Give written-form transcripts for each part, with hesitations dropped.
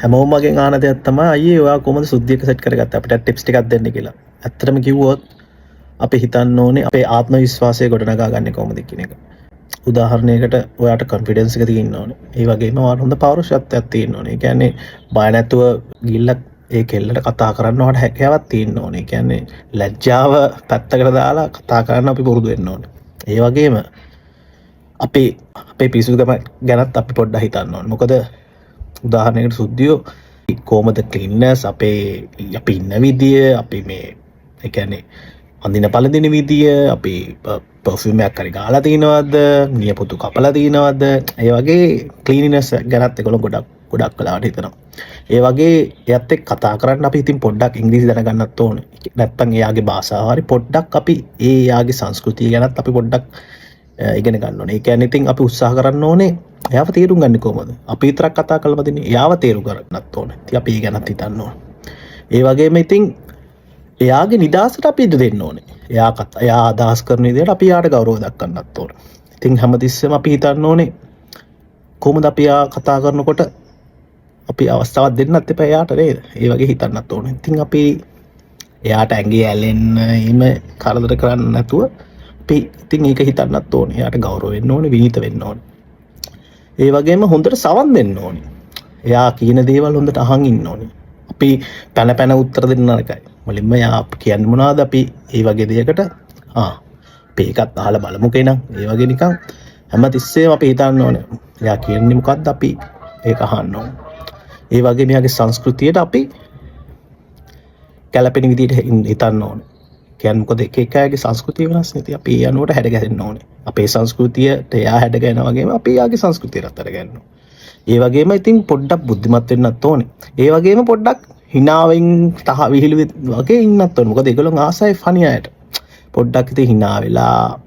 හැමෝම මගෙන් අහන දෙයක් තමයි අයියේ ඔයා කොහොමද සුද්ධියක සෙට් කරගත්තේ අපිට ටිප්ස් ටිකක් දෙන්න කියලා. ඇත්තටම කිව්වොත් අපි හිතන්න ඕනේ අපේ ආත්ම විශ්වාසය ගොඩනගා ගන්න කොහොමද කියන එක. උදාහරණයකට ඔයාට කොන්ෆිඩන්ස් එක තියෙන්න ඕනේ. ඒ වගේම ඔයාට හොඳ පෞරුෂත්වයක් තියෙන්න ඕනේ. ඒ කියන්නේ බය නැතුව ගිල්ලක් ඒ කෙල්ලට කතා කරන්න ඔයාට හැකියාවක් තියෙන්න ඕනේ. ඒ කියන්නේ ලැජ්ජාව පැත්තකට දාලා කතා කරන්න අපි පුරුදු වෙන්න ඕනේ. ඒ වගේම අපේ පිරිසුදුකම ගැනත් අපි පොඩ්ඩක් හිතන්න ඕනේ. මොකද උදාහරණයකට සුද්ධියෝ කොහොමද ක්ලීන්නස් අපි ඉන්න විදිය අපි මේ ඒ කියන්නේ අඳින පළඳින විදිය අපි පර්ෆියුම් එකක් හරි ගාලා තියනවද නියපොතු කපලා තියනවද ඒ වගේ ක්ලීනිනස් ගැනත් ඒගොල්ලෝ ගොඩක් කලාවට හිතනවා. ඒ වගේ එයත් එක්ක කතා කරන්න අපි ඉතින් පොඩ්ඩක් ඉංග්‍රීසි දැනගන්නත් ඕනේ. නැත්තම් එයාගේ භාෂාව හරි පොඩ්ඩක් අපි එයාගේ සංස්කෘතිය ගැනත් අපි පොඩ්ඩක් ඉගෙන ගන්න ඕනේ. ඒ කියන්නේ ඉතින් අපි උත්සාහ කරන්න ඕනේ එයාව තේරුම් ගන්න කොහොමද? අපි විතරක් කතා කරලා මදින්නේ එයාව තේරුම් ගන්නත් ඕනේ. ඉතින් අපි ඒ ගැනත් හිතන්න ඕනේ. ඒ වගේම ඉතින් එයාගේ නිදහසට අපි ඉඩ දෙන්න ඕනේ. එයා අදහස් කරන විදිහට අපි යාට ගෞරව දක්වන්නත් ඕනේ. ඉතින් හැමතිස්සෙම අපි හිතන්න ඕනේ කොහොමද අපි යා කතා කරනකොට අපි අවස්ථාවක් දෙන්නත් එපා එයාට නේද? ඒ වගේ හිතන්නත් ඕනේ. ඉතින් අපි එයාට ඇඟේ ඇලෙන්න එහෙම කරදර කරන්න නැතුව අපි ඉතින් ඒක හිතන්නත් ඕනේ. එයාට ගෞරව වෙන්න ඕනේ, විනීත වෙන්න ඕනේ. ඒ වගේම හොඳට සවන් දෙන්න ඕනේ. එයා කියන දේවල් හොඳට අහන් ඉන්න ඕනේ. අපි පැන උත්තර දෙන්න නරකයි. මුලින්ම එයා කියන්නේ මොනවද අපි ඒ වගේ දෙයකට අපි ඒකත් අහලා බලමු කෙනා. ඒ වගේ නිකන් හැමතිස්සෙම අපි හිතන්න ඕනේ. එයා කියන්නේ මොකද්ද අපි ඒක අහන්න ඕනේ. ඒ වගේ මෙයාගේ සංස්කෘතියට අපි ගැළපෙන විදිහට හිතන්න ඕනේ. කියන්නේ මොකද එක අයගේ සංස්කෘතිය වෙනස් නේ. අපි ඒ අනුවට හැඩ ගැහෙන්න ඕනේ. අපේ සංස්කෘතියට එයා හැඩ ගැහෙනා වගේම අපි එයාගේ සංස්කෘතියටත් හැඩ ගැහෙන්න ඕනේ. ඒ වගේම ඉතින් පොඩ්ඩක් බුද්ධිමත් වෙන්නත් ඕනේ. ඒ වගේම පොඩ්ඩක් හිනාවෙන් විහිළු වගේ ඉන්නත් ඕනේ. මොකද ඒගොල්ලෝ ආසයි ෆනි අයට. පොඩ්ඩක් ඉතින් හිනා වෙලා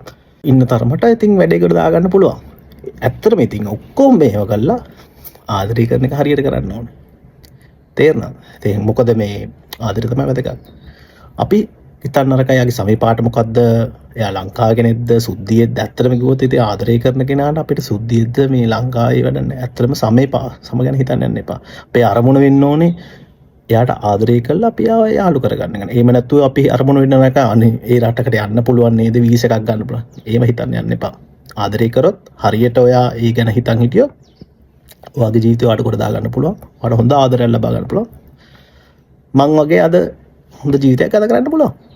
ඉන්න තරමට ඉතින් වැඩේකට දාගන්න පුළුවන්. ඇත්තටම ඉතින් ඔක්කොම මේව කරලා ආදරය කරන එක හරියට කරන්න ඕනේ. තේරුණාද? ඉතින් මොකද මේ ආදරය තමයි වැදගත්. අපි හිතන්න අරක යාගේ සමීපාට මොකද්ද? එයා ලංකාවේ කෙනෙක්ද සුද්ධියෙක්ද? ඇත්තටම කිව්වොත් ඉතින් ආදරය කරන කෙනාට අපිට සුද්ධියෙක්ද මේ ලංකාවේ වැඩ නැහැ. ඇත්තටම සම ගැන හිතන්න යන්න එපා. අපේ අරමුණ වෙන්න ඕනේ එයාට ආදරය කරලා අපි යාළු කරගන්න ගන්න. එහෙම නැත්නම් අපි අරමුණ වෙන්න නැක අනේ ඒ රටකට යන්න පුළුවන් නේද වීසා එකක් ගන්න පුළුවන්. එහෙම හිතන්න යන්න එපා. ආදරය කරොත් හරියට ඔයා ඒ ගැන හිතන් හිටියොත් ඔයාගේ ජීවිතය ඔයාට කොට දා ගන්න පුළුවන්. ඔයාට හොඳ ආදරයක් ලබා ගන්න පුළුවන්. මං වගේ අද හොඳ ජීවිතයක් ගත කරන්න පුළුවන්.